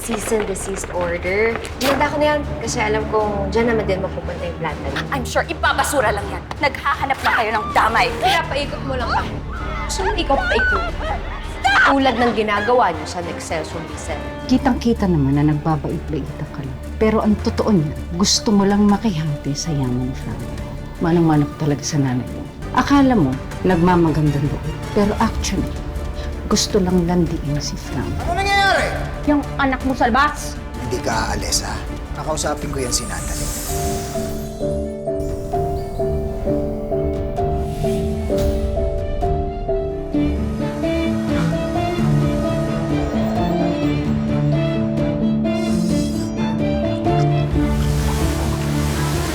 cease and desist order. Hinanda ko na yan kasi alam kong dyan naman din mapupunta yung planta niya. I'm sure ibabasura lang yan. Naghahanap lang kayo ng damay. Kaya paikot mo lang kami. Gusto mo ikaw paikot? Tulad ng ginagawa niyo sa Nexcelsior Vicen. Kitang-kita naman na nagbabait-baita ka lang. Pero ang totoo niya, gusto mo lang makihangti sa yaman ni Franco. Manang-manap talaga sa nanay mo. Akala mo, nagmamagandang loob. Pero actually, gusto lang landiin si Frank. Ano nangyayari? Yung anak mo sa labas. Hindi ka aalis, ha? Nakausapin ko yan si Natalie.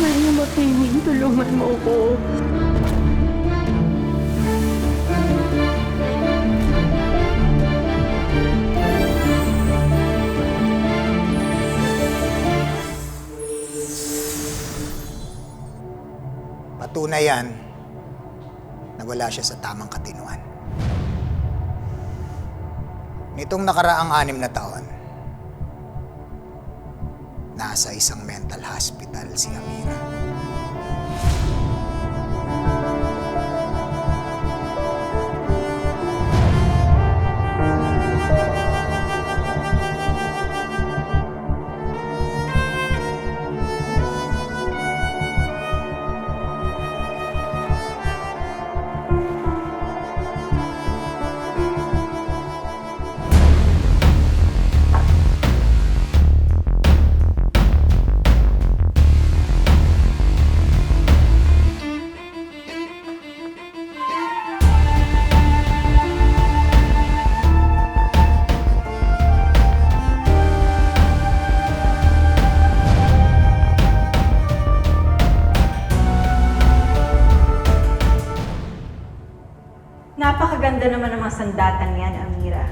Maria Makining, tulungan mo ko. Patunay yan na wala siya sa tamang katinuan. Nitong nakaraang 6 na taon, nasa isang mental hospital si Amira. Napakaganda naman ng mga sandatan yan, Amira.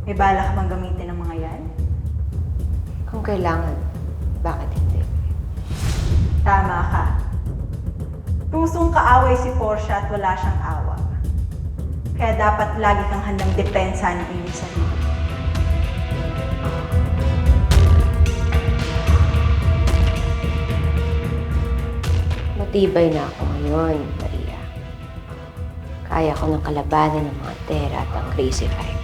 May balak bang gamitin ng mga yan? Kung kailangan, bakit hindi? Tama ka. Tusong kaaway si Portia at wala siyang awa. Kaya dapat lagi kang handang depensa ng iyong sarili. Matibay na ako ngayon, Maria. Kaya ko nang kalabanin ng mga Tera at ang Crazy Five.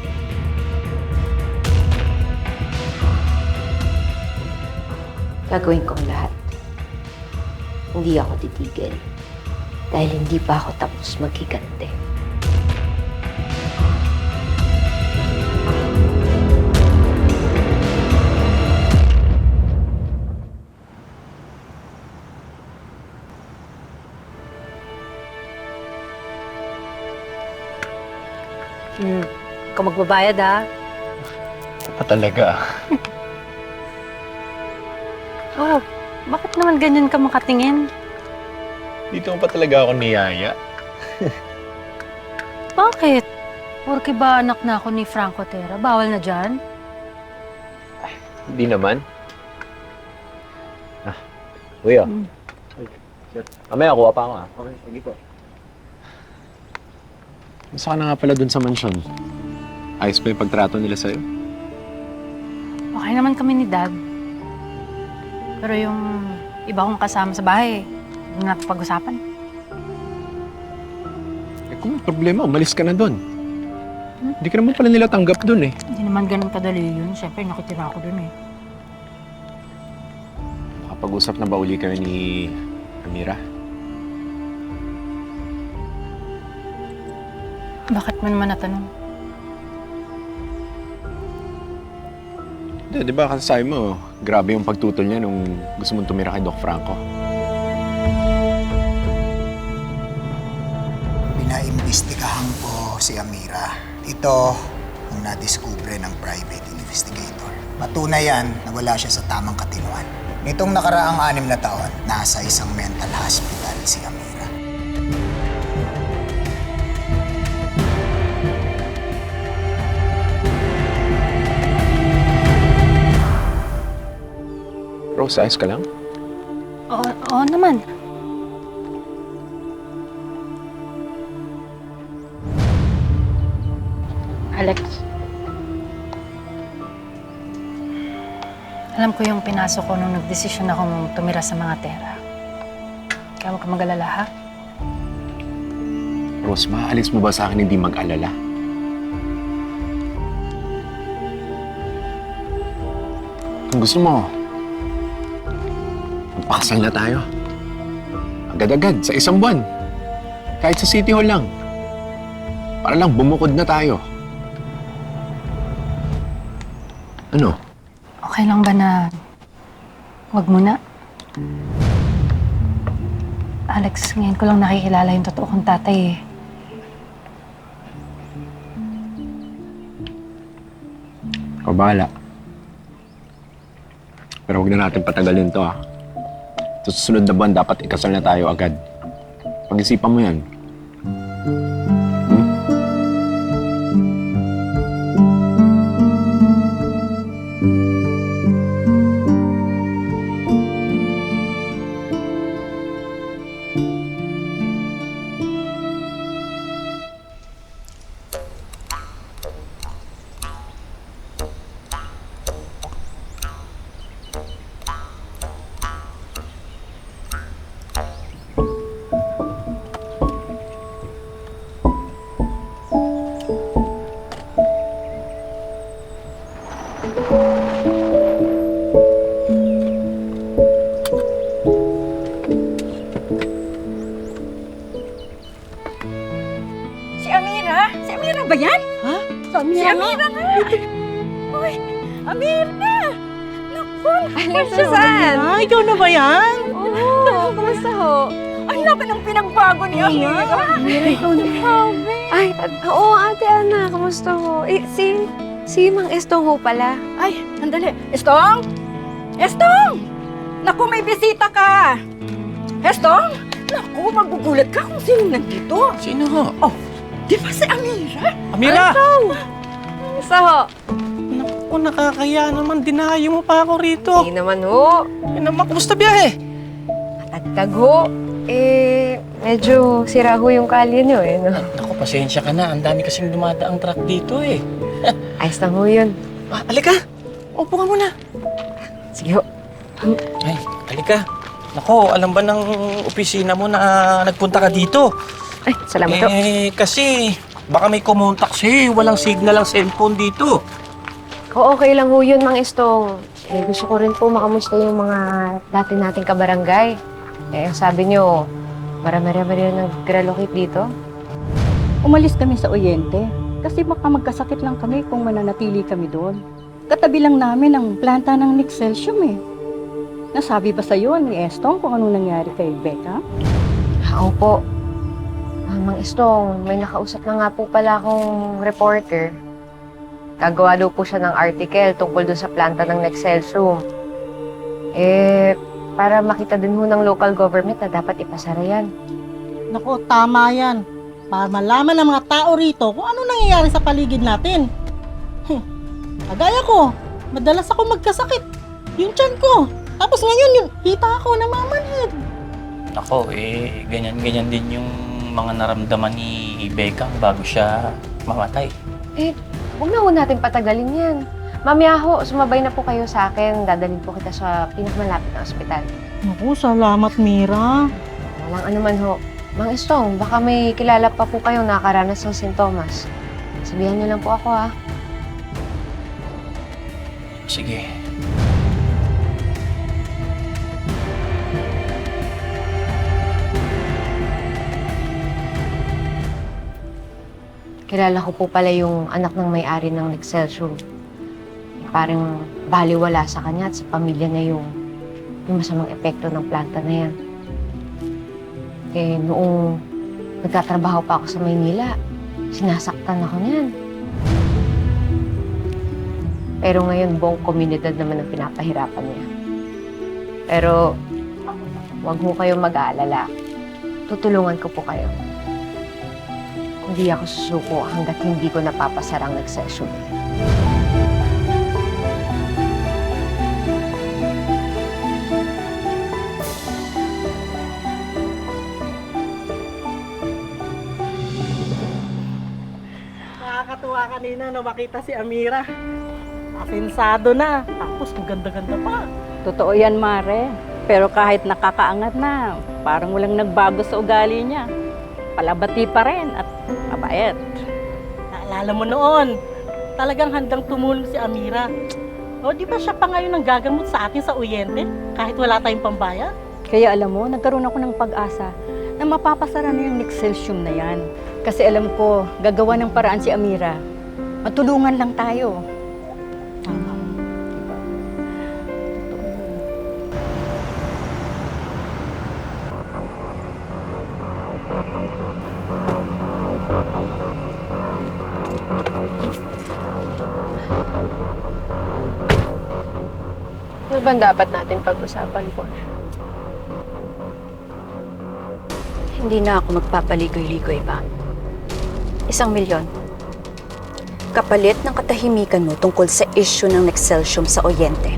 Gagawin kong lahat. Hindi ako titigil. Dahil hindi pa ako tapos maghiganti. Kung magbabayad ha. Ito pa talaga. Oh, bakit naman ganyan ka makatingin? Dito pa talaga ako niyaya. Bakit? Porke ba anak na ako ni Franco Terra? Bawal na dyan? Hindi naman. Kuya. Mamaya, kuha pa ako Okay, sige po. Masa ka na nga pala dun sa mansyon? Ayos pa yung pagtrato nila sa'yo? Okay naman kami ni Dad. Pero yung iba kong kasama sa bahay, hindi na pag-usapan. Eh kung may problema, umalis ka na dun. Hindi ka naman pala nila tanggap dun eh. Hindi naman ganun kadali yun. Siyempre, nakitira ako dun eh. Nakapag-usap na ba uli kayo ni Amira? Bakit mo naman natanong? Di ba kasasabi mo, grabe yung pagtutol niya nung gusto mong tumira kay Doc Franco. Pinaimbestigahan ko si Amira. Ito ang nadiskubre ng private investigator. Patunay yan na wala siya sa tamang katinuan. Nitong nakaraang 6 na taon, nasa isang mental hospital si Amira. Rose, ayos ka lang? Oo naman. Alex, Alam ko yung pinasok ko nung nagdesisyon akong tumira sa mga tera. Kaya huwag ka mag-alala, ha? Rose, maalis mo ba sa akin hindi mag-alala? Kung gusto mo, magpakasal na tayo. Agad-agad, sa isang buwan. Kahit sa City Hall lang. Para lang bumukod na tayo. Ano? Okay lang ba na wag muna? Alex, ngayon ko lang nakikilala yung totoo kong tatay eh. Ikaw bahala. Pero huwag na natin patagalin to, ha? Sa susunod na buwan, dapat ikasal na tayo agad. Pag-isipan mo yan. Si Amira? Si Amira ba yan? Ha? Si Amira nga! Uy, Amira! Naku, Susan! Ah, ikaw na ba yan? Oo, kumusta ho? ang laki ng pinagbago ni Amira! Ay, oo, Ate Ana, kumusta ho? Si Mang Estong ho pala. Ay, sandali. Estong? Estong! Naku, may bisita ka! Estong? Naku, magugulat ka kung sino nandito. Sino ho? Oh, di ba si Amira? Amira! Kumusta ho? Naku, nakakaya naman. Dinayo mo pa ako rito. Hindi naman ho. Eh naman, kumusta biyahe? Matagtag ho. Medyo sira ho yung kalye niyo eh, no? Naku, pasensya ka na. Ang dami kasing dumadaang truck dito eh. Ayos lang ho yun. Ah, alika. Upo ka muna. Sige ho. Ay, alika. Naku, alam ba ng opisina mo na nagpunta ka dito? Ay, salamat ho. Kasi baka may kumontak sa'yo. Walang signal ang cellphone dito. Okay lang ho yun, Mang Estong. Gusto ko rin po makamusta yung mga dati nating kabarangay. Sabi nyo, marami-rami rin nag-relocate dito. Umalis kami sa Oriente kasi baka magkasakit lang kami kung mananatili kami doon. Katabi lang namin ang planta ng Nexcelsium eh. Nasabi ba sa'yo ni Estong kung ano nangyari kay Becca? Opo. Mang Estong, may nakausap na nga po pala akong reporter. Gagawa daw po siya ng article tungkol doon sa planta ng Nexcelsium. Para makita din ho ng local government na dapat ipasara yan. Naku, tama yan. Para malaman ng mga tao rito kung ano nangyayari sa paligid natin. Kagaya ko, madalas ako magkasakit. Yung tiyan ko. Tapos ngayon, yung hita ako namamanhid. Nako, ganyan-ganyan din yung mga naramdaman ni Becca bago siya mamatay. Huwag na ho natin patagalin yan. Mamaya ho, sumabay na po kayo sa akin. Dadalhin po kita sa pinakamalapit na ospital. Naku, salamat, Mira. Walang anuman ho. Mang Estong, baka may kilala pa po kayong nakakaranas ng sintomas. Sabihan niyo lang po ako, ha? Sige. Kilala ko po pala yung anak ng may-ari ng Nexcelsium. Parang baliwala sa kanya at sa pamilya niya yung masamang epekto ng planta na yan. Noong nagtatrabaho pa ako sa Maynila, sinasaktan ako niyan. Pero ngayon, buong komunidad naman ang pinapahirapan niya. Pero, huwag mo kayong mag-aalala. Tutulungan ko po kayo. Hindi ako susuko hanggat hindi ko napapasarang Nexcelsium. Nakakatuwa kanina na makita si Amira. Asensado na. Tapos ang ganda-ganda pa. Totoo yan, Mare. Pero kahit nakakaangat na, parang walang nagbago sa ugali niya. Palabati pa rin at mabait. Naalala mo noon, talagang handang tumulong si Amira. O, di ba siya pa ngayon ang gagamot sa atin sa Oriente? Kahit wala tayong pambayad? Kaya alam mo, nagkaroon ako ng pag-asa na mapapasara na yung Nixelsium na yan. Kasi alam ko, gagawa ng paraan si Amira. Matulungan lang tayo. Tama. Diba? Ano ba dapat natin pag-usapan po? Hindi na ako magpapaligoy-ligoy pa. 1 milyon. Kapalit ng katahimikan mo tungkol sa issue ng Nexcelsium sa Oriente.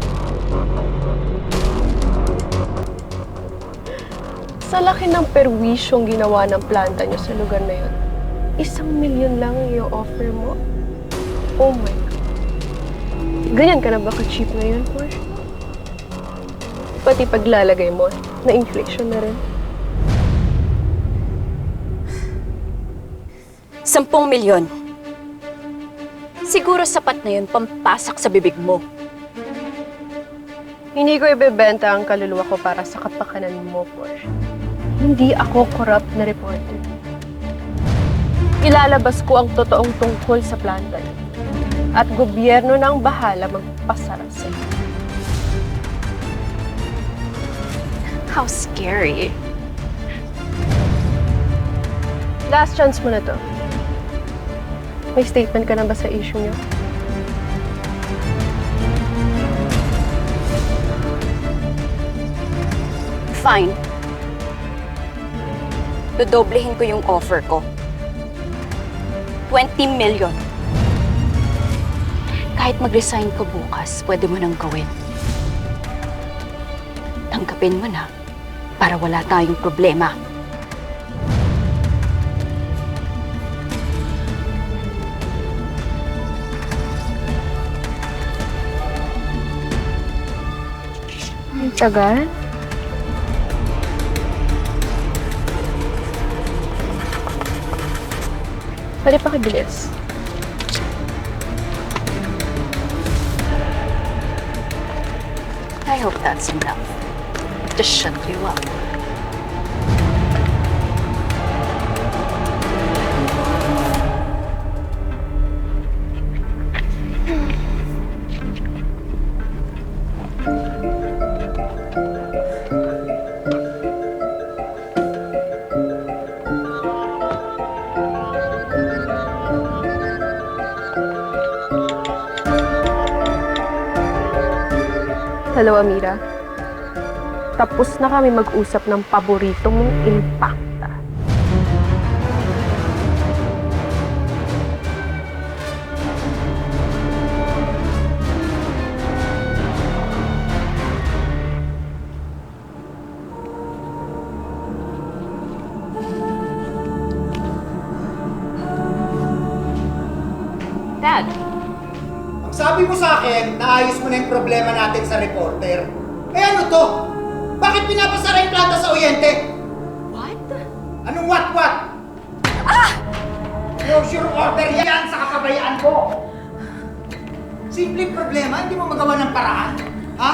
Sa laki ng perwisyong ginawa ng planta niyo sa lugar na yun, 1 milyon lang yung offer mo? Oh my God. Ganyan ka na ba ka-cheap ngayon, Porsche? Pati paglalagay mo, na inflation na rin. 10 milyon. Siguro sapat na yun pampasak sa bibig mo. Hindi ko ibebenta ang kaluluwa ko para sa kapakanan mo, Porsche. Hindi ako corrupt na reporter. Ilalabas ko ang totoong tungkol sa planta niyo. At gobyerno na ang bahala magpasara sa'yo. How scary. Last chance mo na to. May statement ka na ba sa issue niyo? Fine. Dodoblehin ko yung offer ko. 20 million. Kahit mag-resign ko bukas, pwede mo nang gawin. Tanggapin mo na para wala tayong problema. Ang tagal? Pwede pa kabilis. I hope that's enough to shut you up. Hello, Amira. Tapos na kami mag-usap ng paborito mong impacta. Dad, Ang sabi mo sa akin, naayos mo na yung problema natin sa reporter. Eh ano to? Bakit pinapasara yung planta sa Oriente? what? Anong what? Closure order yan sa kapabayaan ko. Simpleng problema, hindi mo magawa ng paraan. Ha?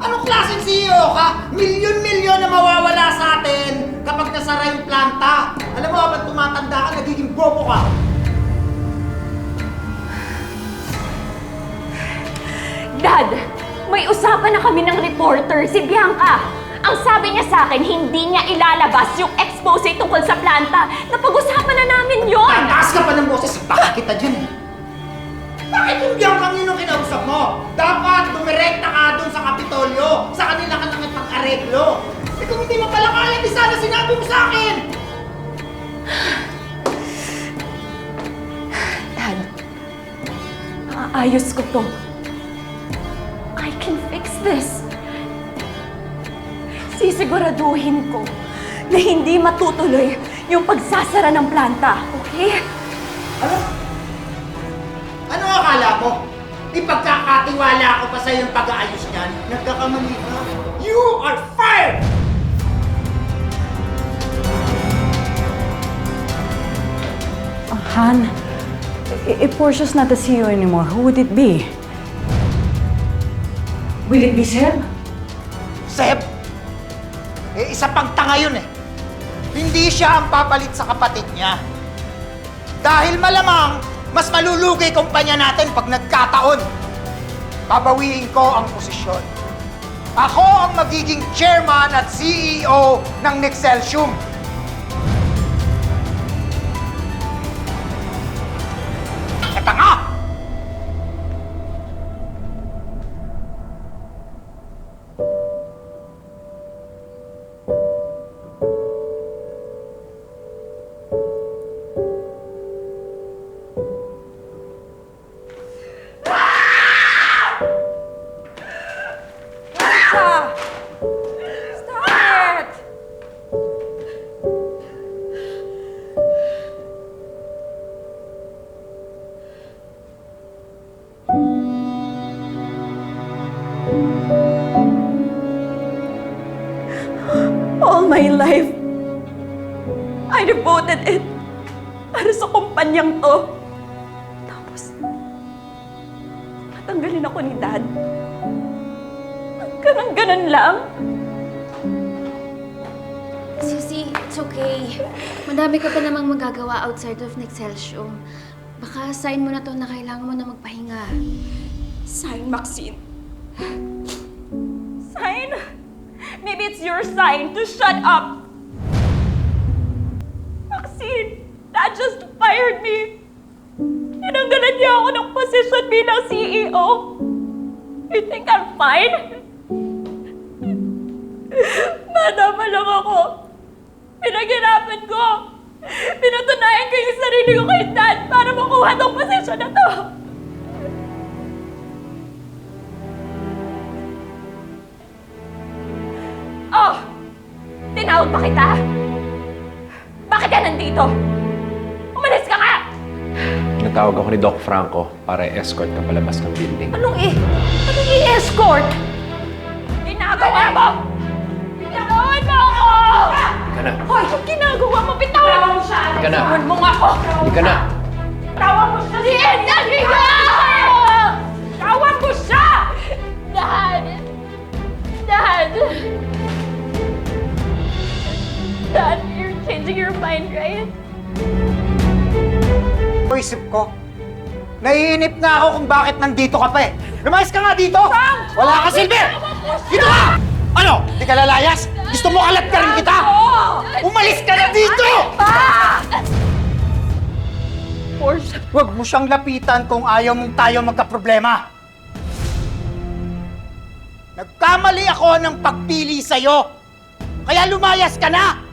Anong klaseng CEO ka? Milyon-milyon na mawawala sa atin kapag nasara yung planta. Alam mo, habang tumatanda ka, nagiging bobo ka. Dad, may usapan na kami ng reporter, si Bianca. Ang sabi niya sa akin, hindi niya ilalabas yung expose tungkol sa planta. Napag-usapan na namin yon. Tataas ka pa ng boses, baka kita dyan eh. Bakit yung Bianca yun ang kinausap mo? Dapat dumirekta ka dun sa Kapitolyo. Sa kanila ka nakipag-areglo. Eh kung hindi mo pala kaya, di sana sinabi mo sa akin. Dad, maayos ko to. I can fix this. Sisiguraduhin ko na hindi matutuloy yung pagsasara ng planta, okay? Ano? Ano akala mo? Ipagkakatiwala ko pa sa yung pag-aayos niyan. Nagkakamali ka. You are fired! Han, if Portia's not the CEO anymore, who would it be? Will it be Seb? Seb, isa pang tanga yun eh. Hindi siya ang papalit sa kapatid niya. Dahil malamang, mas malulugi kumpanya natin pag nagkataon. Babawiin ko ang posisyon. Ako ang magiging chairman at CEO ng Nexcelsium. Tanga! All my life, I devoted it para sa kumpanyang to. Tapos, natanggalin ako ni Dad. Ganun lang. Susie, it's okay. Madami ka pa namang magagawa outside of Nexcelsium. Baka sign mo na to na kailangan mo na magpahinga. Sign, Maxine. Sign? Maybe it's your sign to shut up. Maxine, Dad just fired me. Tinanggalan niya ako ng posisyon bilang CEO. You think I'm fine? Madama lang ako. Pinaghirapan ko. Pinatunayan ko yung sarili ko kay Dad para makuha tong posisyon na to. Oh! Tinawag pa kita? Bakit ka nandito? Umalis ka nga! Natawag ako ni Doc Franco para i-escort ka palabas ng building. Anong i-escort? Ginagawa mo! Bitawan mo ako! Ka na. Hoy! Ginagawa mo! Bitawan mo siya! Ka na. Bitawan mo nga ako! Hindi ka na. Bitawan mo siya! Dad! Bitawan mo siya! Dad! Dad! Dad, you're changing your mind, right? Isip ko, naiinip na ako kung bakit nandito ka pa eh. Lumayas ka nga dito! Wala ka silbi! Dito ka! Ano? Di ka lalayas? Gusto mo alat ka rin kita? Umalis ka na dito! Portia. Huwag mo siyang lapitan kung ayaw mong tayo magkaproblema. Nagkamali ako ng pagpili sa'yo. Kaya lumayas ka na!